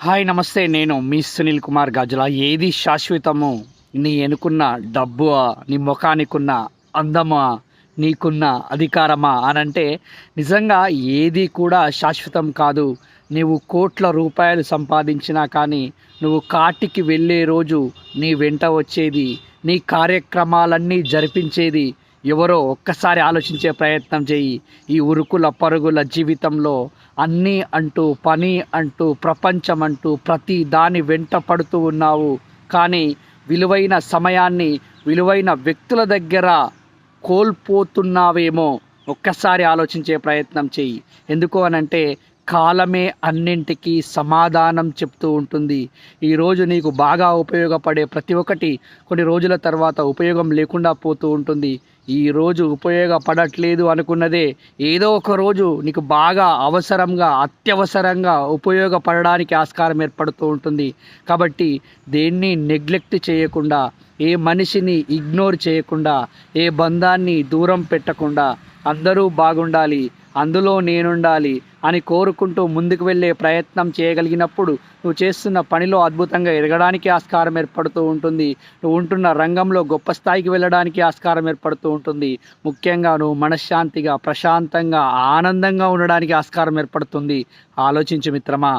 Hi నమస్తే. నేను మీ సునీల్ కుమార్ గాజుల. ఏది శాశ్వతము? నీ ఎనుకున్న డబ్బా, నీ ముఖానికున్న అందమా, నీకున్న అధికారమా అనంటే నిజంగా ఏది కూడా శాశ్వతం కాదు. నీవు కోట్ల రూపాయలు సంపాదించినా కానీ నువ్వు కాటికి వెళ్ళే రోజు నీ వెంట వచ్చేది, నీ కార్యక్రమాలన్నీ జరిపించేది ఎవరో ఒక్కసారి ఆలోచించే ప్రయత్నం చేయి. ఈ ఉరుకుల పరుగుల జీవితంలో అన్నీ అంటూ, పని అంటూ, ప్రపంచం అంటూ ప్రతి దాని వెంట పడుతూ ఉన్నావు. కానీ విలువైన సమయాన్ని విలువైన వ్యక్తుల దగ్గర కోల్పోతున్నావేమో ఒక్కసారి ఆలోచించే ప్రయత్నం చెయ్యి. ఎందుకు అనంటే కాలమే అన్నింటికీ సమాధానం చెప్తూ ఉంటుంది. ఈరోజు నీకు బాగా ఉపయోగపడే ప్రతి ఒక్కటి కొన్ని రోజుల తర్వాత ఉపయోగం లేకుండా పోతూ ఉంటుంది. ఈరోజు ఉపయోగపడట్లేదు అనుకున్నదే ఏదో ఒక రోజు నీకు బాగా అవసరంగా, అత్యవసరంగా ఉపయోగపడడానికి ఆస్కారం ఏర్పడుతూ ఉంటుంది. కాబట్టి దేన్ని నెగ్లెక్ట్ చేయకుండా, ఏ మనిషిని ఇగ్నోర్ చేయకుండా, ఏ బంధాన్ని దూరం పెట్టకుండా అందరూ బాగుండాలి, అందులో నేనుండాలి అని కోరుకుంటూ ముందుకు వెళ్ళే ప్రయత్నం చేయగలిగినప్పుడు నువ్వు చేస్తున్న పనిలో అద్భుతంగా ఎదగడానికి ఆస్కారం ఏర్పడుతూ ఉంటుంది. నువ్వు ఉంటున్న రంగంలో గొప్ప స్థాయికి వెళ్ళడానికి ఆస్కారం ఏర్పడుతూ ఉంటుంది. ముఖ్యంగా నువ్వు మనశ్శాంతిగా, ప్రశాంతంగా, ఆనందంగా ఉండడానికి ఆస్కారం ఏర్పడుతుంది. ఆలోచించు మిత్రమా.